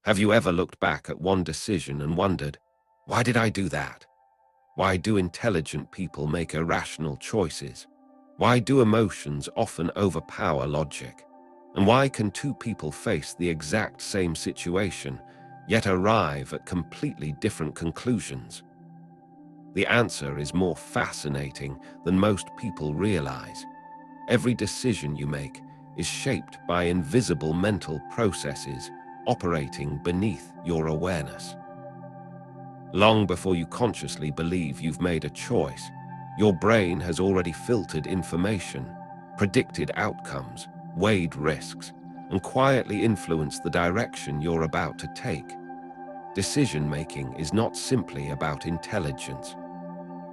Have you ever looked back at one decision and wondered, why did I do that? Why do intelligent people make irrational choices? Why do emotions often overpower logic? And why can two people face the exact same situation, yet arrive at completely different conclusions? The answer is more fascinating than most people realize. Every decision you make is shaped by invisible mental processes operating beneath your awareness. Long before you consciously believe you've made a choice, your brain has already filtered information, predicted outcomes, weighed risks, and quietly influenced the direction you're about to take. Decision-making is not simply about intelligence.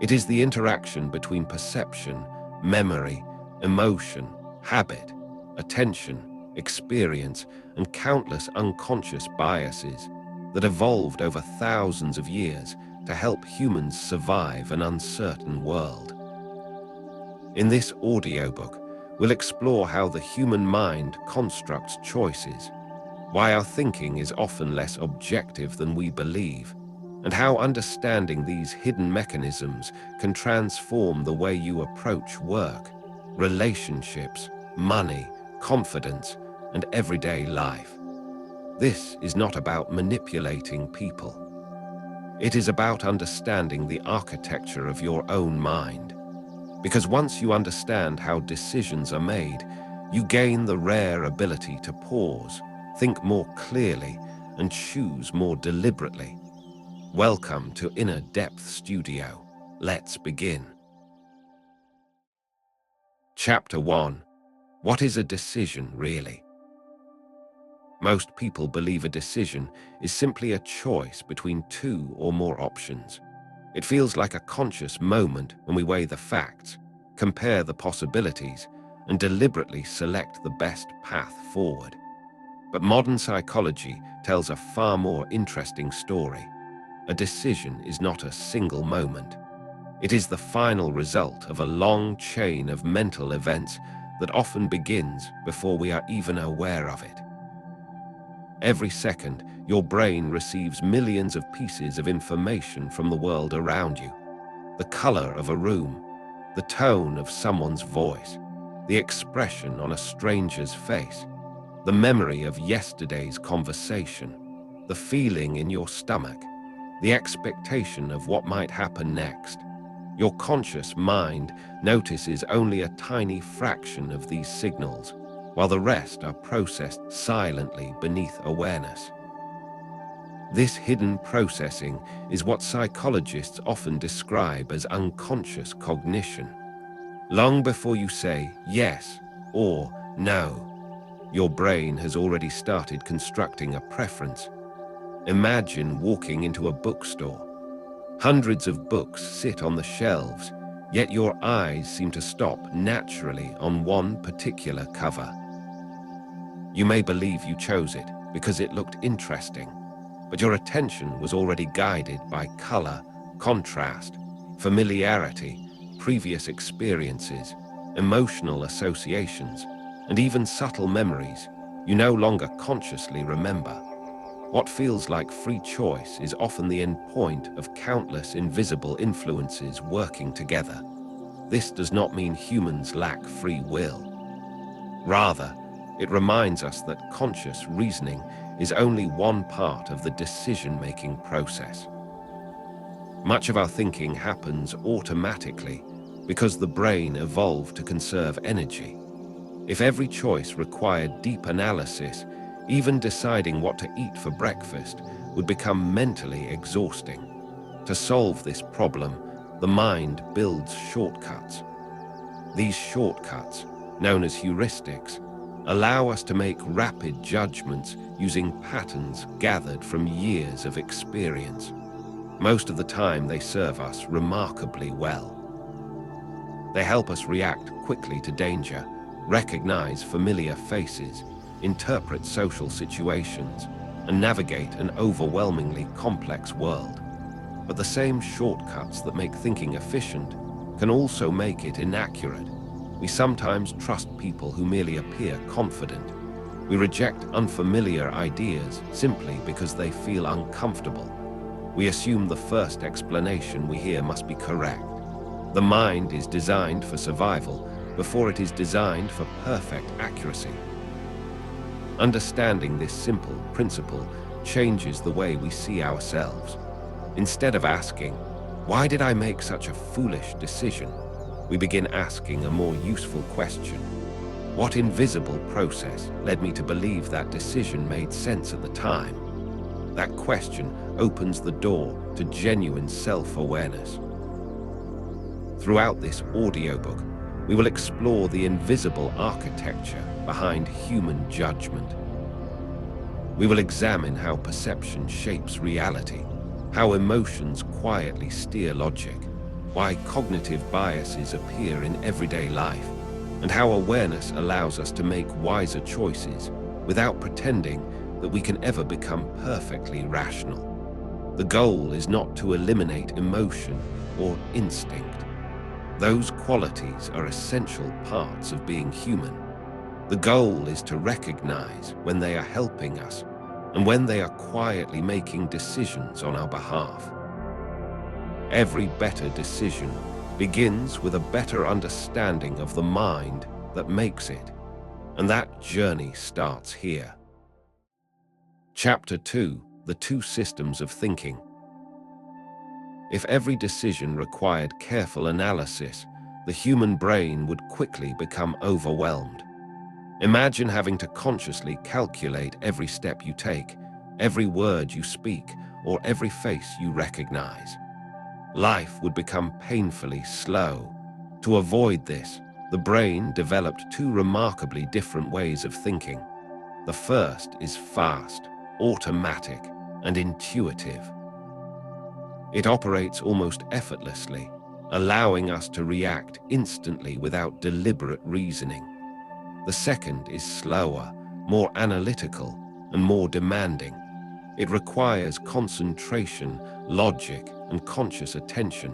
It is the interaction between perception, memory, emotion, habit, attention, experience, and countless unconscious biases that evolved over thousands of years to help humans survive an uncertain world. In this audiobook, we'll explore how the human mind constructs choices, why our thinking is often less objective than we believe, and how understanding these hidden mechanisms can transform the way you approach work, relationships, money, confidence, and everyday life. This is not about manipulating people. It is about understanding the architecture of your own mind. Because once you understand how decisions are made, you gain the rare ability to pause, think more clearly, and choose more deliberately. Welcome to Inner Depth Studio. Let's begin. Chapter 1. What is a decision really? Most people believe a decision is simply a choice between two or more options. It feels like a conscious moment when we weigh the facts, compare the possibilities, and deliberately select the best path forward. But modern psychology tells a far more interesting story. A decision is not a single moment. It is the final result of a long chain of mental events that often begins before we are even aware of it. Every second, your brain receives millions of pieces of information from the world around you. The color of a room, the tone of someone's voice, the expression on a stranger's face, the memory of yesterday's conversation, the feeling in your stomach, the expectation of what might happen next. Your conscious mind notices only a tiny fraction of these signals, while the rest are processed silently beneath awareness. This hidden processing is what psychologists often describe as unconscious cognition. Long before you say yes or no, your brain has already started constructing a preference. Imagine walking into a bookstore. Hundreds of books sit on the shelves, yet your eyes seem to stop naturally on one particular cover. You may believe you chose it because it looked interesting, but your attention was already guided by color, contrast, familiarity, previous experiences, emotional associations, and even subtle memories you no longer consciously remember. What feels like free choice is often the endpoint of countless invisible influences working together. This does not mean humans lack free will. Rather, it reminds us that conscious reasoning is only one part of the decision-making process. Much of our thinking happens automatically because the brain evolved to conserve energy. If every choice required deep analysis, even deciding what to eat for breakfast would become mentally exhausting. To solve this problem, the mind builds shortcuts. These shortcuts, known as heuristics, allow us to make rapid judgments using patterns gathered from years of experience. Most of the time, they serve us remarkably well. They help us react quickly to danger, recognize familiar faces, interpret social situations, and navigate an overwhelmingly complex world. But the same shortcuts that make thinking efficient can also make it inaccurate. We sometimes trust people who merely appear confident. We reject unfamiliar ideas simply because they feel uncomfortable. We assume the first explanation we hear must be correct. The mind is designed for survival before it is designed for perfect accuracy. Understanding this simple principle changes the way we see ourselves. Instead of asking, "Why did I make such a foolish decision?" we begin asking a more useful question. What invisible process led me to believe that decision made sense at the time? That question opens the door to genuine self-awareness. Throughout this audiobook, we will explore the invisible architecture behind human judgment. We will examine how perception shapes reality, how emotions quietly steer logic, why cognitive biases appear in everyday life, and how awareness allows us to make wiser choices without pretending that we can ever become perfectly rational. The goal is not to eliminate emotion or instinct. Those qualities are essential parts of being human. The goal is to recognize when they are helping us and when they are quietly making decisions on our behalf. Every better decision begins with a better understanding of the mind that makes it, and that journey starts here. Chapter 2: The Two Systems of Thinking. If every decision required careful analysis, the human brain would quickly become overwhelmed. Imagine having to consciously calculate every step you take, every word you speak, or every face you recognize. Life would become painfully slow. To avoid this, the brain developed two remarkably different ways of thinking. The first is fast, automatic, and intuitive. It operates almost effortlessly, allowing us to react instantly without deliberate reasoning. The second is slower, more analytical, and more demanding. It requires concentration, logic, and conscious attention.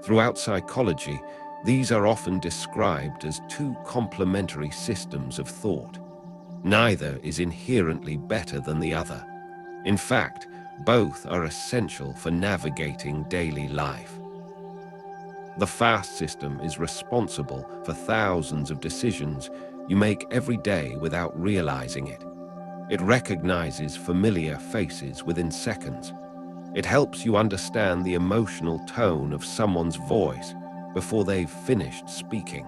Throughout psychology, these are often described as two complementary systems of thought. Neither is inherently better than the other. In fact, both are essential for navigating daily life. The fast system is responsible for thousands of decisions you make every day without realizing it. It recognizes familiar faces within seconds. It helps you understand the emotional tone of someone's voice before they've finished speaking.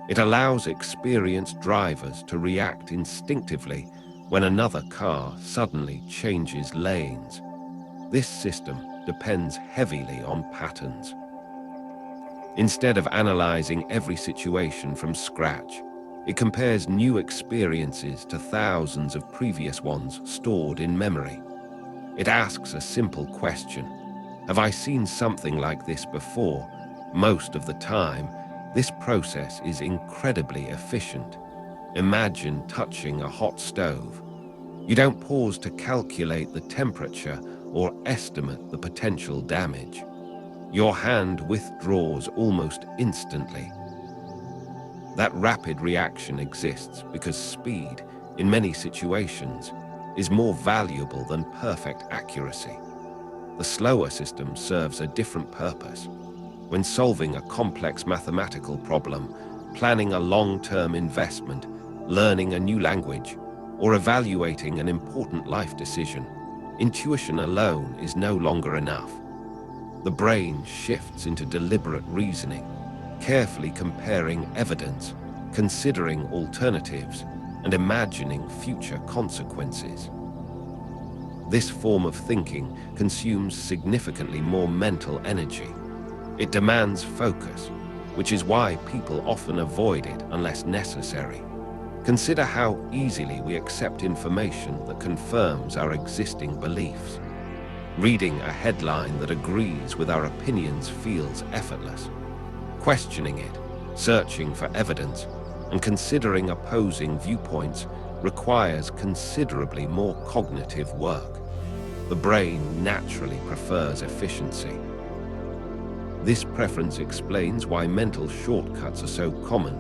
It allows experienced drivers to react instinctively when another car suddenly changes lanes. This system depends heavily on patterns. Instead of analyzing every situation from scratch, it compares new experiences to thousands of previous ones stored in memory. It asks a simple question: have I seen something like this before? Most of the time, this process is incredibly efficient. Imagine touching a hot stove. You don't pause to calculate the temperature or estimate the potential damage. Your hand withdraws almost instantly. That rapid reaction exists because speed, in many situations, is more valuable than perfect accuracy. The slower system serves a different purpose. When solving a complex mathematical problem, planning a long-term investment, learning a new language, or evaluating an important life decision, intuition alone is no longer enough. The brain shifts into deliberate reasoning, carefully comparing evidence, considering alternatives, and imagining future consequences. This form of thinking consumes significantly more mental energy. It demands focus, which is why people often avoid it unless necessary. Consider how easily we accept information that confirms our existing beliefs. Reading a headline that agrees with our opinions feels effortless. Questioning it, searching for evidence, and considering opposing viewpoints requires considerably more cognitive work. The brain naturally prefers efficiency. This preference explains why mental shortcuts are so common.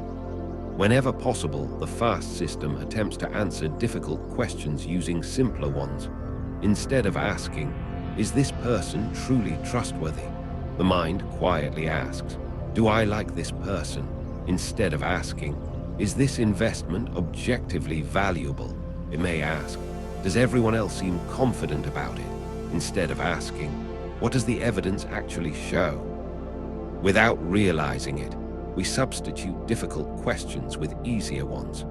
Whenever possible, the fast system attempts to answer difficult questions using simpler ones. Instead of asking, "Is this person truly trustworthy?" the mind quietly asks, "Do I like this person?" Instead of asking, "Is this investment objectively valuable?" it may ask, "Does everyone else seem confident about it?" Instead of asking, "What does the evidence actually show?" Without realizing it, we substitute difficult questions with easier ones.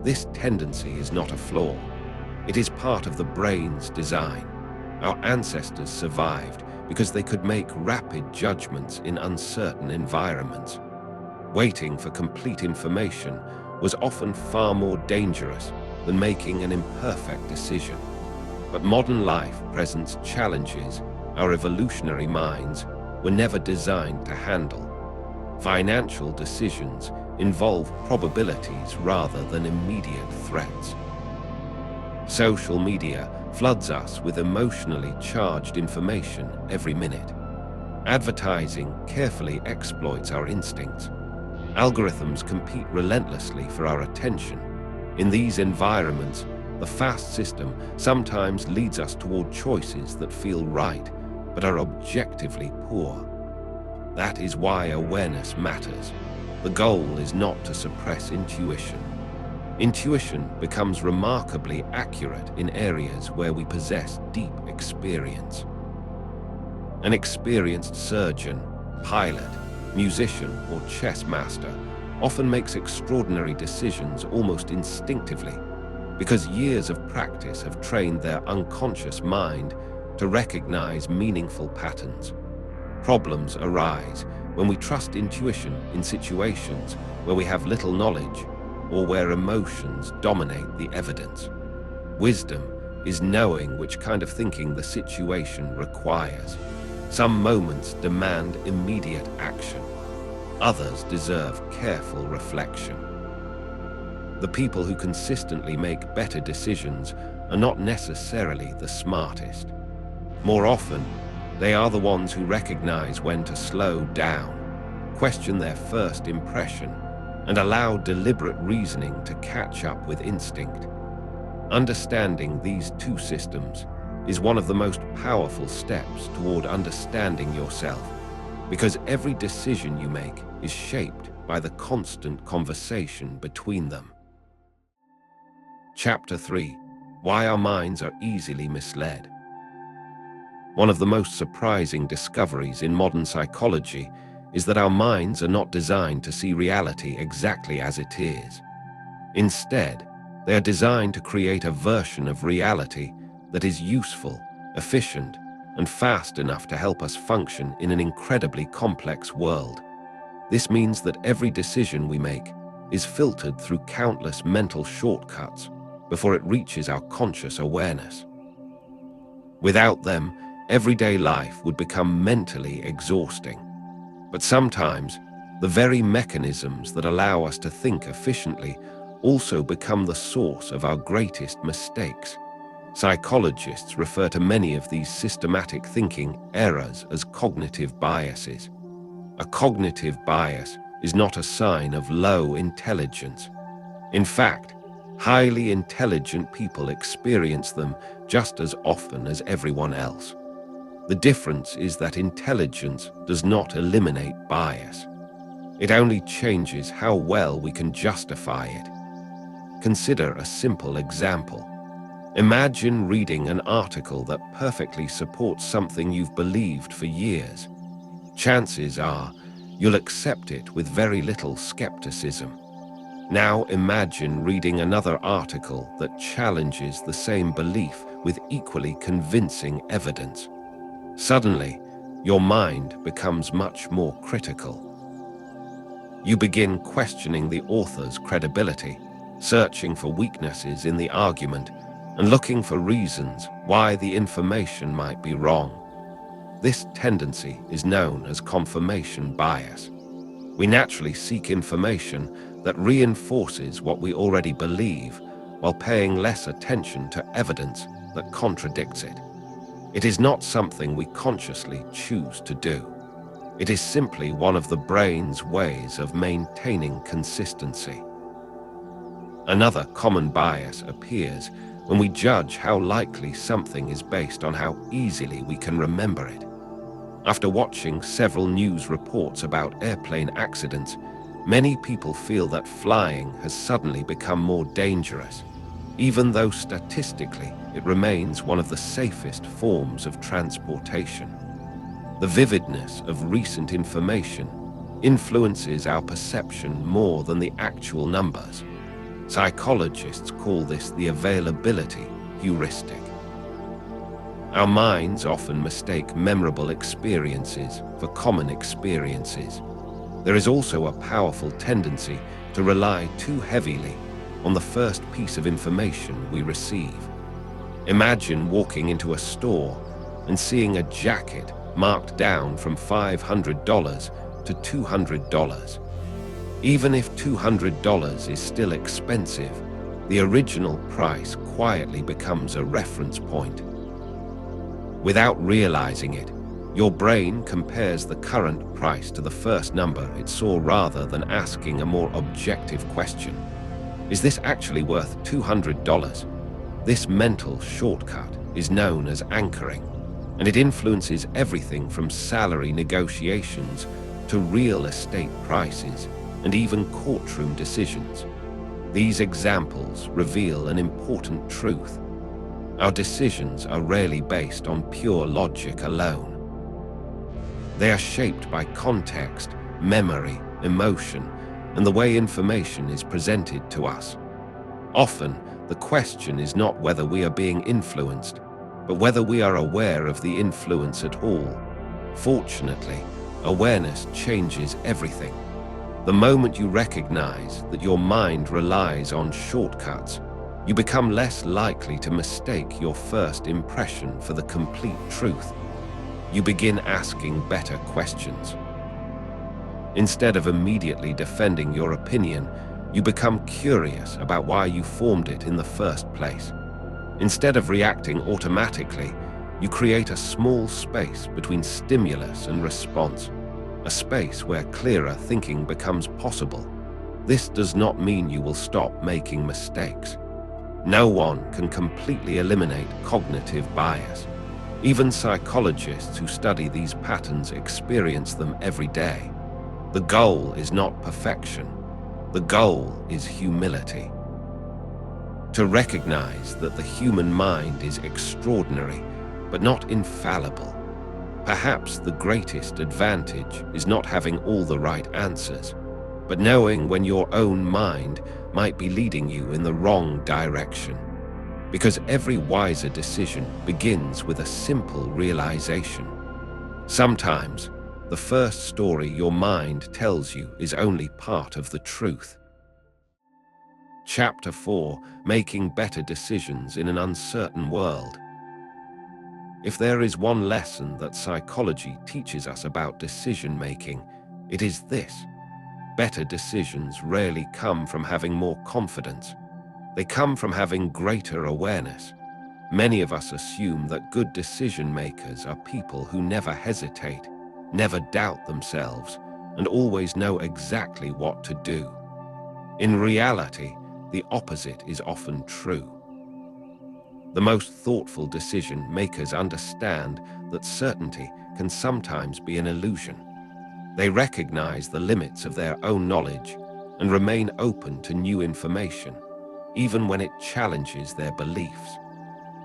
This tendency is not a flaw. It is part of the brain's design. Our ancestors survived because they could make rapid judgments in uncertain environments. Waiting for complete information was often far more dangerous than making an imperfect decision. But modern life presents challenges our evolutionary minds were never designed to handle. Financial decisions involve probabilities rather than immediate threats. Social media floods us with emotionally charged information every minute. Advertising carefully exploits our instincts. Algorithms compete relentlessly for our attention. In these environments, the fast system sometimes leads us toward choices that feel right, but are objectively poor. That is why awareness matters. The goal is not to suppress intuition. Intuition becomes remarkably accurate in areas where we possess deep experience. An experienced surgeon, pilot, musician, or chess master often makes extraordinary decisions almost instinctively because years of practice have trained their unconscious mind to recognize meaningful patterns. Problems arise when we trust intuition in situations where we have little knowledge or where emotions dominate the evidence. Wisdom is knowing which kind of thinking the situation requires. Some moments demand immediate action. Others deserve careful reflection. The people who consistently make better decisions are not necessarily the smartest. More often, they are the ones who recognize when to slow down, question their first impression, and allow deliberate reasoning to catch up with instinct. Understanding these two systems is one of the most powerful steps toward understanding yourself, because every decision you make is shaped by the constant conversation between them. Chapter 3: Why Our Minds Are Easily Misled. One of the most surprising discoveries in modern psychology is that our minds are not designed to see reality exactly as it is. Instead, they are designed to create a version of reality that is useful, efficient, and fast enough to help us function in an incredibly complex world. This means that every decision we make is filtered through countless mental shortcuts before it reaches our conscious awareness. Without them, everyday life would become mentally exhausting. But sometimes, the very mechanisms that allow us to think efficiently also become the source of our greatest mistakes. Psychologists refer to many of these systematic thinking errors as cognitive biases. A cognitive bias is not a sign of low intelligence. In fact, highly intelligent people experience them just as often as everyone else. The difference is that intelligence does not eliminate bias. It only changes how well we can justify it. Consider a simple example. Imagine reading an article that perfectly supports something you've believed for years. Chances are you'll accept it with very little skepticism. Now imagine reading another article that challenges the same belief with equally convincing evidence. Suddenly, your mind becomes much more critical. You begin questioning the author's credibility, searching for weaknesses in the argument, and looking for reasons why the information might be wrong. This tendency is known as confirmation bias. We naturally seek information that reinforces what we already believe, while paying less attention to evidence that contradicts it. It is not something we consciously choose to do. It is simply one of the brain's ways of maintaining consistency. Another common bias appears when we judge how likely something is based on how easily we can remember it. After watching several news reports about airplane accidents, many people feel that flying has suddenly become more dangerous, even though statistically it remains one of the safest forms of transportation. The vividness of recent information influences our perception more than the actual numbers. Psychologists call this the availability heuristic. Our minds often mistake memorable experiences for common experiences. There is also a powerful tendency to rely too heavily on the first piece of information we receive. Imagine walking into a store and seeing a jacket marked down from $500 to $200. Even if $200 is still expensive, the original price quietly becomes a reference point. Without realizing it, your brain compares the current price to the first number it saw rather than asking a more objective question. Is this actually worth $200? This mental shortcut is known as anchoring, and it influences everything from salary negotiations to real estate prices and even courtroom decisions. These examples reveal an important truth. Our decisions are rarely based on pure logic alone. They are shaped by context, memory, emotion, and the way information is presented to us. Often, the question is not whether we are being influenced, but whether we are aware of the influence at all. Fortunately, awareness changes everything. The moment you recognize that your mind relies on shortcuts, you become less likely to mistake your first impression for the complete truth. You begin asking better questions. Instead of immediately defending your opinion, you become curious about why you formed it in the first place. Instead of reacting automatically, you create a small space between stimulus and response, a space where clearer thinking becomes possible. This does not mean you will stop making mistakes. No one can completely eliminate cognitive bias. Even psychologists who study these patterns experience them every day. The goal is not perfection. The goal is humility. To recognize that the human mind is extraordinary, but not infallible. Perhaps the greatest advantage is not having all the right answers, but knowing when your own mind might be leading you in the wrong direction. Because every wiser decision begins with a simple realization. Sometimes, the first story your mind tells you is only part of the truth. Chapter 4: Making Better Decisions in an Uncertain World. If there is one lesson that psychology teaches us about decision-making, it is this: better decisions rarely come from having more confidence. They come from having greater awareness. Many of us assume that good decision-makers are people who never hesitate, never doubt themselves, and always know exactly what to do. In reality, the opposite is often true. The most thoughtful decision makers understand that certainty can sometimes be an illusion. They recognize the limits of their own knowledge and remain open to new information, even when it challenges their beliefs.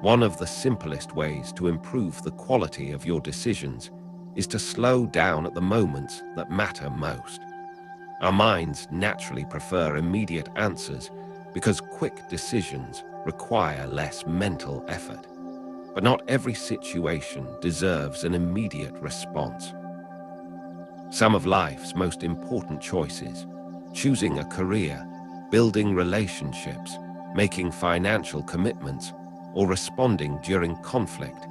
One of the simplest ways to improve the quality of your decisions is to slow down at the moments that matter most. Our minds naturally prefer immediate answers because quick decisions require less mental effort. But not every situation deserves an immediate response. Some of life's most important choices, choosing a career, building relationships, making financial commitments, or responding during conflict,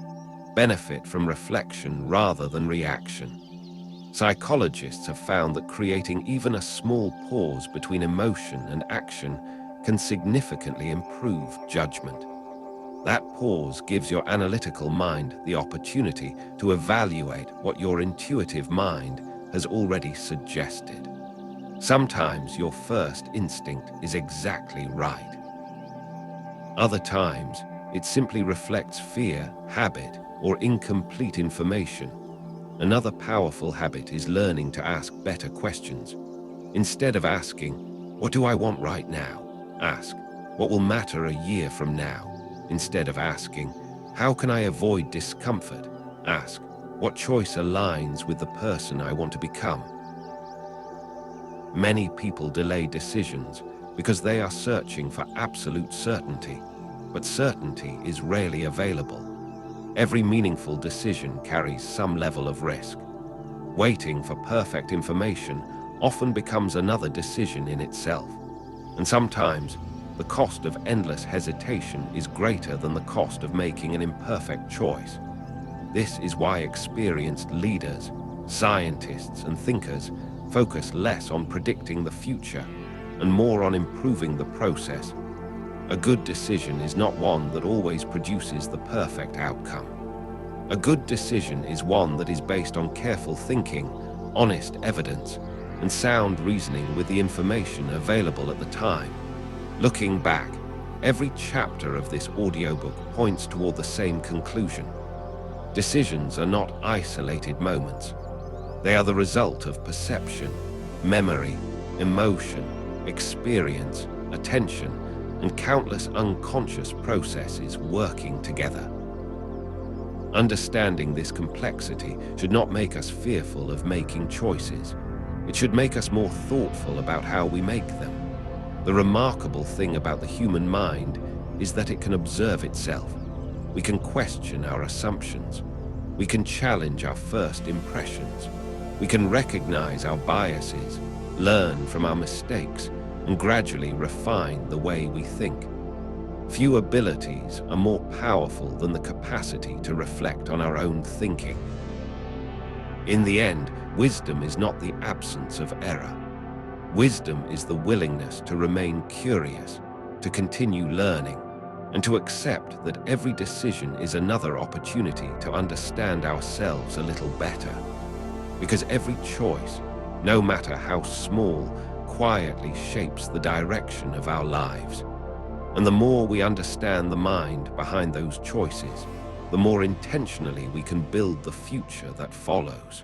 benefit from reflection rather than reaction. Psychologists have found that creating even a small pause between emotion and action can significantly improve judgment. That pause gives your analytical mind the opportunity to evaluate what your intuitive mind has already suggested. Sometimes your first instinct is exactly right. Other times, it simply reflects fear, habit, or incomplete information. Another powerful habit is learning to ask better questions. Instead of asking, "What do I want right now?" ask, "What will matter a year from now?" Instead of asking, "How can I avoid discomfort?" ask, "What choice aligns with the person I want to become?" Many people delay decisions because they are searching for absolute certainty, but certainty is rarely available. Every meaningful decision carries some level of risk. Waiting for perfect information often becomes another decision in itself, and sometimes the cost of endless hesitation is greater than the cost of making an imperfect choice. This is why experienced leaders, scientists, and thinkers focus less on predicting the future and more on improving the process. A good decision is not one that always produces the perfect outcome. A good decision is one that is based on careful thinking, honest evidence, and sound reasoning with the information available at the time. Looking back, every chapter of this audiobook points toward the same conclusion. Decisions are not isolated moments. They are the result of perception, memory, emotion, experience, attention, and countless unconscious processes working together. Understanding this complexity should not make us fearful of making choices. It should make us more thoughtful about how we make them. The remarkable thing about the human mind is that it can observe itself. We can question our assumptions. We can challenge our first impressions. We can recognize our biases, learn from our mistakes, and gradually refine the way we think. Few abilities are more powerful than the capacity to reflect on our own thinking. In the end, wisdom is not the absence of error. Wisdom is the willingness to remain curious, to continue learning, and to accept that every decision is another opportunity to understand ourselves a little better. Because every choice, no matter how small, quietly shapes the direction of our lives. And the more we understand the mind behind those choices, the more intentionally we can build the future that follows.